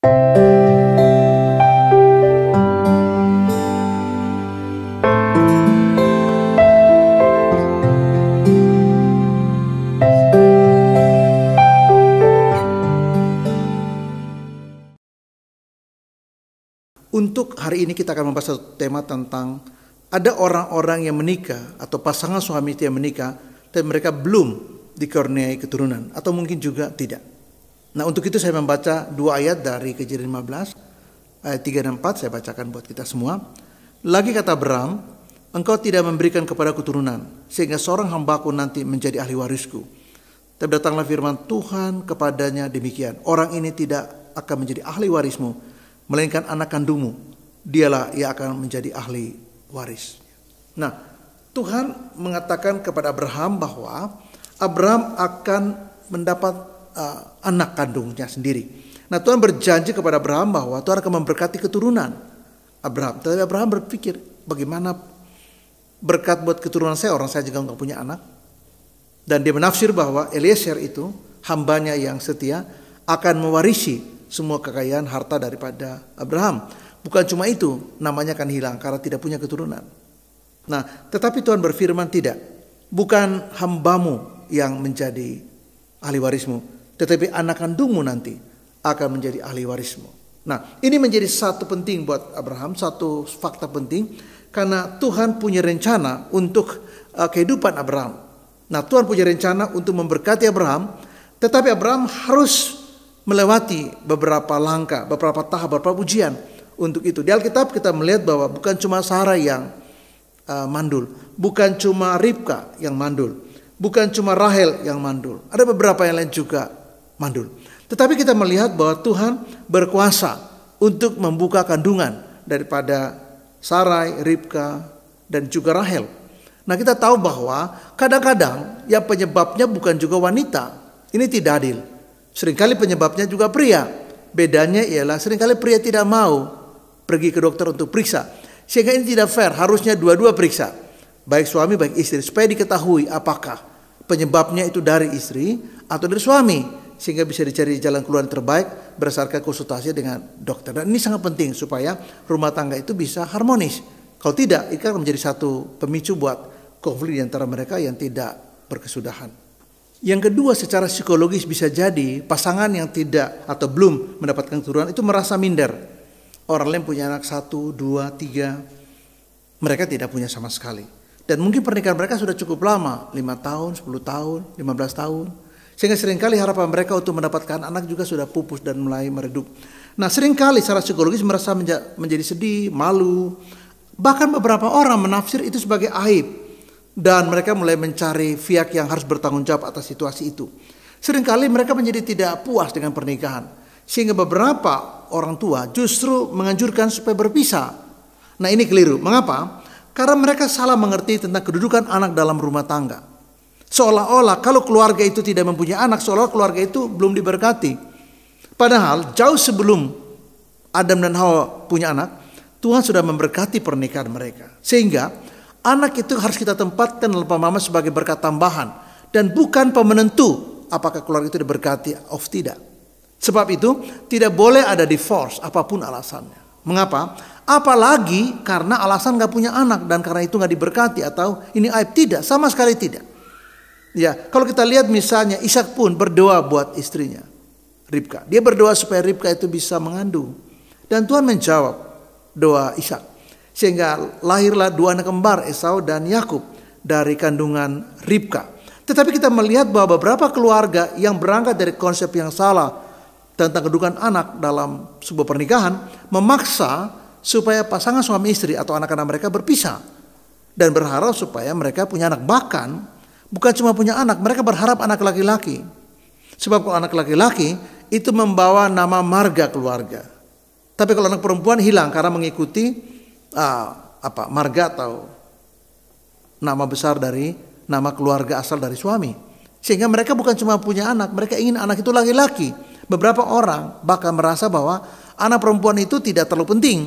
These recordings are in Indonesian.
Untuk hari ini kita akan membahas satu tema tentang ada orang-orang yang menikah atau pasangan suami istri yang menikah tapi mereka belum dikaruniai keturunan atau mungkin juga tidak. Nah, untuk itu saya membaca dua ayat dari Kejadian 15 ayat 3 dan 4 saya bacakan buat kita semua. Lagi kata Abraham, engkau tidak memberikan kepada keturunan sehingga seorang hambaku nanti menjadi ahli warisku. Tapi datanglah firman Tuhan kepadanya demikian, orang ini tidak akan menjadi ahli warismu, melainkan anak kandungmu, dialah yang akan menjadi ahli waris. Nah, Tuhan mengatakan kepada Abraham bahwa Abraham akan mendapat anak kandungnya sendiri. Nah, Tuhan berjanji kepada Abraham bahwa Tuhan akan memberkati keturunan Abraham. Tapi Abraham berpikir, bagaimana berkat buat keturunan saya, orang saya juga nggak punya anak. Dan dia menafsir bahwa Eliezer itu, hambanya yang setia, akan mewarisi semua kekayaan harta daripada Abraham. Bukan cuma itu, namanya akan hilang karena tidak punya keturunan. Nah, tetapi Tuhan berfirman tidak. Bukan hambamu yang menjadi ahli warismu, tetapi anak kandungmu nanti akan menjadi ahli warismu. Nah, ini menjadi satu penting buat Abraham, satu fakta penting. Karena Tuhan punya rencana untuk kehidupan Abraham. Nah, Tuhan punya rencana untuk memberkati Abraham, tetapi Abraham harus melewati beberapa langkah, beberapa tahap, beberapa ujian untuk itu. Di Alkitab kita melihat bahwa bukan cuma Sarah yang mandul, bukan cuma Ribka yang mandul, bukan cuma Rahel yang mandul. Ada beberapa yang lain juga mandul. Tetapi kita melihat bahwa Tuhan berkuasa untuk membuka kandungan daripada Sarai, Ribka, dan juga Rahel. Nah, kita tahu bahwa kadang-kadang yang penyebabnya bukan juga wanita. Ini tidak adil. Seringkali penyebabnya juga pria. Bedanya ialah seringkali pria tidak mau pergi ke dokter untuk periksa. Sehingga ini tidak fair, harusnya dua-dua periksa. Baik suami, baik istri. Supaya diketahui apakah penyebabnya itu dari istri atau dari suami. Sehingga bisa dicari jalan keluar terbaik berdasarkan konsultasi dengan dokter. Dan ini sangat penting supaya rumah tangga itu bisa harmonis. Kalau tidak, itu akan menjadi satu pemicu buat konflik di antara mereka yang tidak berkesudahan. Yang kedua, secara psikologis bisa jadi pasangan yang tidak atau belum mendapatkan keturunan itu merasa minder. Orang lain punya anak 1, 2, 3. Mereka tidak punya sama sekali. Dan mungkin pernikahan mereka sudah cukup lama, 5 tahun, 10 tahun, 15 tahun. Sehingga seringkali harapan mereka untuk mendapatkan anak juga sudah pupus dan mulai meredup. Nah, seringkali secara psikologis merasa menjadi sedih, malu. Bahkan beberapa orang menafsir itu sebagai aib. Dan mereka mulai mencari pihak yang harus bertanggung jawab atas situasi itu. Seringkali mereka menjadi tidak puas dengan pernikahan. Sehingga beberapa orang tua justru menganjurkan supaya berpisah. Nah, ini keliru. Mengapa? Karena mereka salah mengerti tentang kedudukan anak dalam rumah tangga. Seolah-olah kalau keluarga itu tidak mempunyai anak, seolah keluarga itu belum diberkati. Padahal jauh sebelum Adam dan Hawa punya anak, Tuhan sudah memberkati pernikahan mereka. Sehingga anak itu harus kita tempatkan dalam pemahaman sebagai berkat tambahan. Dan bukan pemenentu apakah keluarga itu diberkati atau tidak. Sebab itu tidak boleh ada divorce apapun alasannya. Mengapa? Apalagi karena alasan gak punya anak dan karena itu gak diberkati atau ini aib. Tidak, sama sekali tidak. Ya, kalau kita lihat misalnya Ishak pun berdoa buat istrinya Ribka. Dia berdoa supaya Ribka itu bisa mengandung. Dan Tuhan menjawab doa Ishak. Sehingga lahirlah 2 anak kembar, Esau dan Yakub dari kandungan Ribka. Tetapi kita melihat bahwa beberapa keluarga yang berangkat dari konsep yang salah tentang kedudukan anak dalam sebuah pernikahan memaksa supaya pasangan suami istri atau anak-anak mereka berpisah. Dan berharap supaya mereka punya anak. Bahkan bukan cuma punya anak, mereka berharap anak laki-laki. Sebab kalau anak laki-laki itu membawa nama marga keluarga. Tapi kalau anak perempuan hilang karena mengikuti marga atau nama besar dari nama keluarga asal dari suami. Sehingga mereka bukan cuma punya anak, mereka ingin anak itu laki-laki. Beberapa orang bahkan merasa bahwa anak perempuan itu tidak terlalu penting.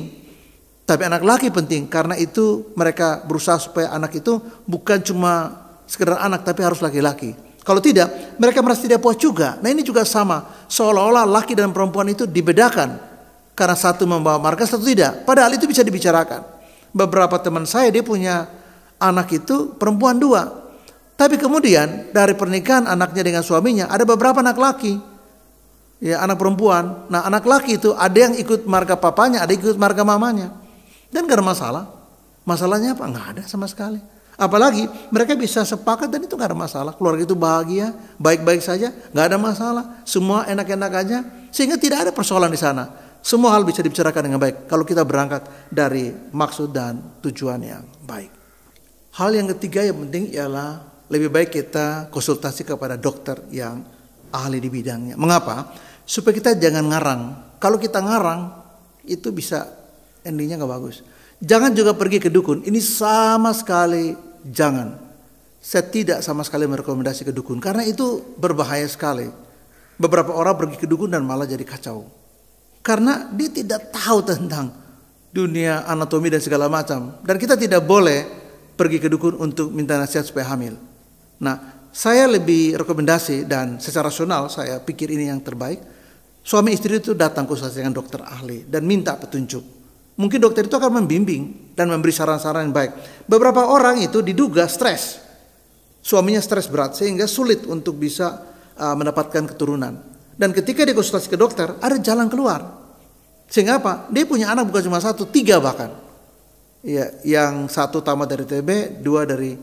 Tapi anak laki penting, karena itu mereka berusaha supaya anak itu bukan cuma sekedar anak tapi harus laki-laki. Kalau tidak, mereka merasa tidak puas juga. Nah ini juga sama, seolah-olah laki dan perempuan itu dibedakan karena satu membawa marga, satu tidak. Padahal itu bisa dibicarakan. Beberapa teman saya dia punya anak itu perempuan 2, tapi kemudian dari pernikahan anaknya dengan suaminya ada beberapa anak laki, ya anak perempuan. Nah anak laki itu ada yang ikut marga papanya, ada yang ikut marga mamanya, dan gak ada masalah. Masalahnya apa? Nggak ada sama sekali. Apalagi mereka bisa sepakat dan itu nggak ada masalah. Keluarga itu bahagia, baik-baik saja, nggak ada masalah. Semua enak-enak aja, sehingga tidak ada persoalan di sana. Semua hal bisa dibicarakan dengan baik kalau kita berangkat dari maksud dan tujuan yang baik. Hal yang ketiga yang penting ialah lebih baik kita konsultasi kepada dokter yang ahli di bidangnya. Mengapa? Supaya kita jangan ngarang. Kalau kita ngarang itu bisa endingnya nggak bagus. Jangan juga pergi ke dukun. Ini sama sekali jangan. Saya tidak sama sekali merekomendasi ke dukun karena itu berbahaya sekali. Beberapa orang pergi ke dukun dan malah jadi kacau. Karena dia tidak tahu tentang dunia anatomi dan segala macam. Dan kita tidak boleh pergi ke dukun untuk minta nasihat supaya hamil. Nah, saya lebih rekomendasi dan secara rasional saya pikir ini yang terbaik. Suami istri itu datang konsultasi dengan dokter ahli dan minta petunjuk. Mungkin dokter itu akan membimbing dan memberi saran-saran yang baik. Beberapa orang itu diduga stres. Suaminya stres berat sehingga sulit untuk bisa mendapatkan keturunan. Dan ketika dia konsultasi ke dokter, ada jalan keluar. Sehingga apa? Dia punya anak bukan cuma 1, 3 bahkan. Ya, yang 1 tamat dari TB, 2 dari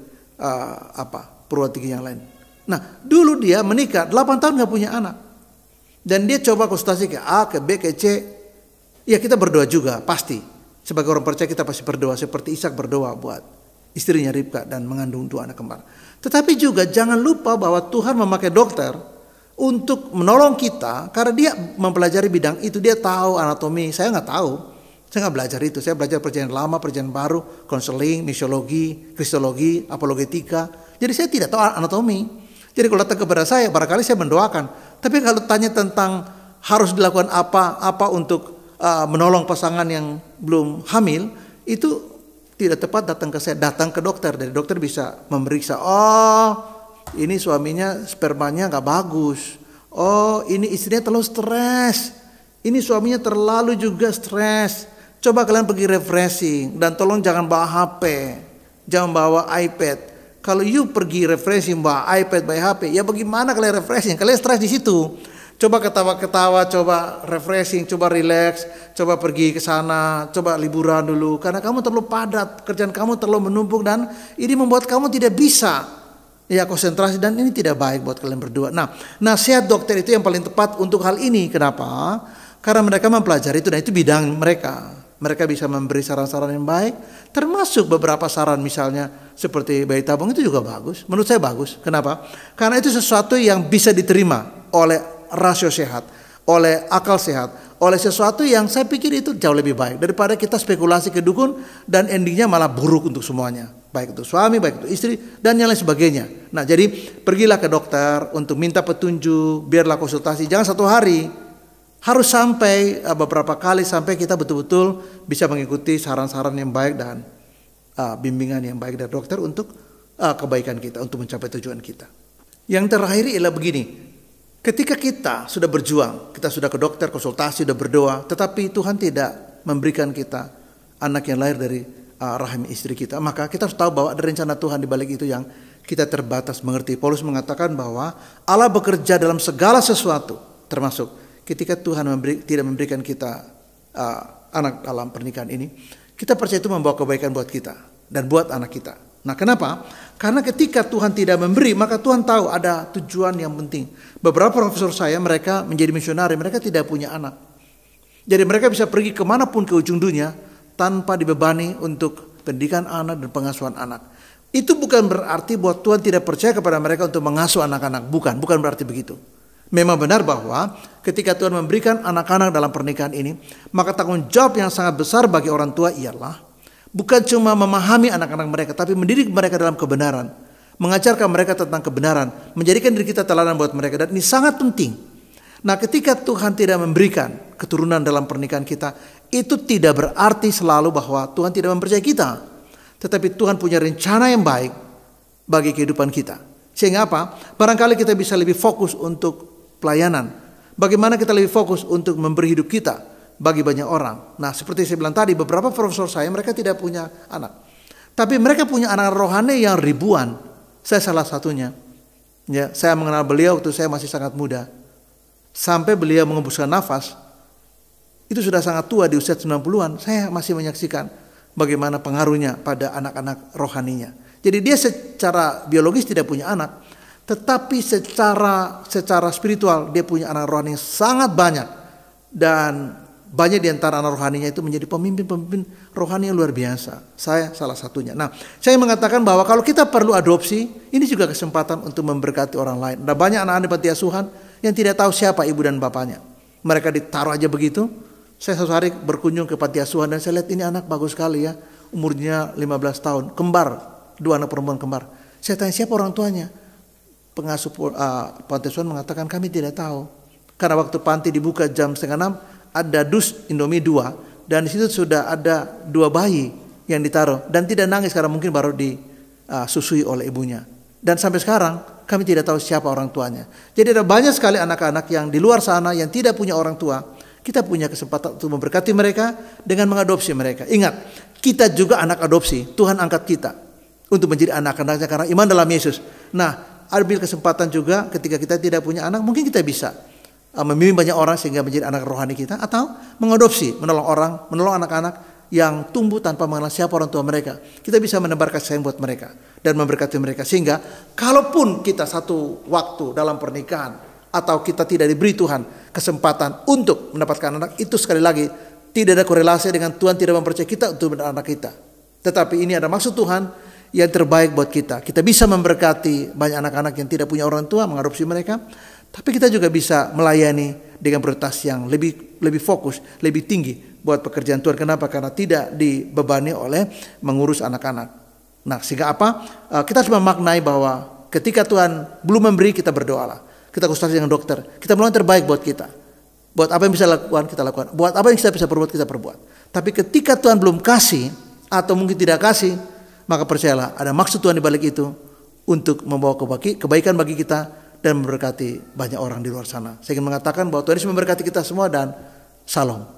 perguruan tinggi yang lain. Nah, dulu dia menikah 8 tahun gak punya anak. Dan dia coba konsultasi ke A, ke B, ke C. Ya kita berdoa juga pasti. Sebagai orang percaya kita pasti berdoa. Seperti Ishak berdoa buat istrinya Ribka dan mengandung 2 anak kembar. Tetapi juga jangan lupa bahwa Tuhan memakai dokter untuk menolong kita. Karena dia mempelajari bidang itu. Dia tahu anatomi. Saya nggak tahu. Saya nggak belajar itu. Saya belajar perjanjian lama, perjanjian baru, konseling, misiologi, kristologi, apologetika. Jadi saya tidak tahu anatomi. Jadi kalau datang kepada saya, barangkali saya mendoakan. Tapi kalau tanya tentang harus dilakukan apa untuk menolong pasangan yang belum hamil, itu tidak tepat datang ke saya, datang ke dokter. Dari dokter bisa memeriksa, oh ini suaminya spermanya gak bagus, oh ini istrinya terlalu stres, ini suaminya terlalu juga stres. Coba kalian pergi refreshing dan tolong jangan bawa HP, jangan bawa iPad. Kalau you pergi refreshing bawa iPad, bawa HP, ya bagaimana kalian refreshing? Kalian stres di situ. Coba ketawa-ketawa, coba refreshing, coba relax, coba pergi ke sana, coba liburan dulu. Karena kamu terlalu padat, kerjaan kamu terlalu menumpuk dan ini membuat kamu tidak bisa ya konsentrasi dan ini tidak baik buat kalian berdua. Nah, nasihat dokter itu yang paling tepat untuk hal ini. Kenapa? Karena mereka mempelajari itu dan itu bidang mereka. Mereka bisa memberi saran-saran yang baik, termasuk beberapa saran misalnya seperti bayi tabung itu juga bagus. Menurut saya bagus. Kenapa? Karena itu sesuatu yang bisa diterima oleh rasio sehat, oleh akal sehat, oleh sesuatu yang saya pikir itu jauh lebih baik daripada kita spekulasi ke dukun dan endingnya malah buruk untuk semuanya, baik untuk suami, baik untuk istri dan yang lain sebagainya. Nah, jadi pergilah ke dokter untuk minta petunjuk, biarlah konsultasi, jangan 1 hari, harus sampai beberapa kali sampai kita betul-betul bisa mengikuti saran-saran yang baik dan bimbingan yang baik dari dokter untuk kebaikan kita, untuk mencapai tujuan kita. Yang terakhir ialah begini. Ketika kita sudah berjuang, kita sudah ke dokter, konsultasi, sudah berdoa, tetapi Tuhan tidak memberikan kita anak yang lahir dari rahim istri kita, maka kita harus tahu bahwa ada rencana Tuhan di balik itu yang kita terbatas mengerti. Paulus mengatakan bahwa Allah bekerja dalam segala sesuatu, termasuk ketika Tuhan tidak memberikan kita anak dalam pernikahan ini, kita percaya itu membawa kebaikan buat kita dan buat anak kita. Nah, kenapa? Karena ketika Tuhan tidak memberi, maka Tuhan tahu ada tujuan yang penting. Beberapa profesor saya, mereka menjadi misionari, mereka tidak punya anak. Jadi mereka bisa pergi kemanapun ke ujung dunia tanpa dibebani untuk pendidikan anak dan pengasuhan anak. Itu bukan berarti bahwa Tuhan tidak percaya kepada mereka untuk mengasuh anak-anak. Bukan berarti begitu. Memang benar bahwa ketika Tuhan memberikan anak-anak dalam pernikahan ini, maka tanggung jawab yang sangat besar bagi orang tua ialah bukan cuma memahami anak-anak mereka, tapi mendidik mereka dalam kebenaran. Mengajarkan mereka tentang kebenaran. Menjadikan diri kita teladan buat mereka. Dan ini sangat penting. Nah, ketika Tuhan tidak memberikan keturunan dalam pernikahan kita, itu tidak berarti selalu bahwa Tuhan tidak mempercayai kita. Tetapi Tuhan punya rencana yang baik bagi kehidupan kita. Sehingga apa? Barangkali kita bisa lebih fokus untuk pelayanan. Bagaimana kita lebih fokus untuk memberi hidup kita bagi banyak orang. Nah, seperti saya bilang tadi, beberapa profesor saya mereka tidak punya anak. Tapi mereka punya anak rohani yang ribuan. Saya salah satunya. Ya, saya mengenal beliau waktu saya masih sangat muda. Sampai beliau mengembuskan nafas, itu sudah sangat tua di usia 90-an. Saya masih menyaksikan bagaimana pengaruhnya pada anak-anak rohaninya. Jadi dia secara biologis tidak punya anak, tetapi secara spiritual dia punya anak rohani yang sangat banyak. Dan banyak di antara anak rohaninya itu menjadi pemimpin-pemimpin rohani yang luar biasa. Saya salah satunya. Nah, saya mengatakan bahwa kalau kita perlu adopsi, ini juga kesempatan untuk memberkati orang lain. Ada banyak anak-anak di panti asuhan yang tidak tahu siapa ibu dan bapaknya. Mereka ditaruh aja begitu. Saya suatu hari berkunjung ke panti asuhan dan saya lihat ini anak bagus sekali ya. Umurnya 15 tahun, kembar. 2 anak perempuan kembar. Saya tanya siapa orang tuanya. Pengasuh panti asuhan mengatakan kami tidak tahu. Karena waktu panti dibuka jam 5:30 ada dus Indomie 2 dan di situ sudah ada 2 bayi yang ditaruh dan tidak nangis karena mungkin baru disusui oleh ibunya. Dan sampai sekarang kami tidak tahu siapa orang tuanya. Jadi ada banyak sekali anak-anak yang di luar sana yang tidak punya orang tua. Kita punya kesempatan untuk memberkati mereka dengan mengadopsi mereka. Ingat, kita juga anak adopsi. Tuhan angkat kita untuk menjadi anak-anaknya karena iman dalam Yesus. Nah, ambil kesempatan juga ketika kita tidak punya anak, mungkin kita bisa memimpin banyak orang sehingga menjadi anak rohani kita, atau mengadopsi, menolong anak-anak yang tumbuh tanpa mengenal siapa orang tua mereka. Kita bisa menebar kasih sayang buat mereka dan memberkati mereka sehingga kalaupun kita satu waktu dalam pernikahan atau kita tidak diberi Tuhan kesempatan untuk mendapatkan anak, itu sekali lagi tidak ada korelasi dengan Tuhan tidak mempercayai kita untuk mendapat anak kita. Tetapi ini ada maksud Tuhan yang terbaik buat kita. Kita bisa memberkati banyak anak-anak yang tidak punya orang tua, mengadopsi mereka. Tapi kita juga bisa melayani dengan prioritas yang lebih fokus, lebih tinggi buat pekerjaan Tuhan. Kenapa? Karena tidak dibebani oleh mengurus anak-anak. Nah, sehingga apa? Kita harus memaknai bahwa ketika Tuhan belum memberi, kita berdoalah. Kita konsultasi dengan dokter. Kita melakukan terbaik buat kita. Buat apa yang bisa lakukan, kita lakukan. Buat apa yang kita bisa perbuat, kita perbuat. Tapi ketika Tuhan belum kasih, atau mungkin tidak kasih, maka percayalah ada maksud Tuhan di balik itu untuk membawa kebaikan bagi kita dan memberkati banyak orang di luar sana. Saya ingin mengatakan bahwa Tuhan Yesus memberkati kita semua dan salam.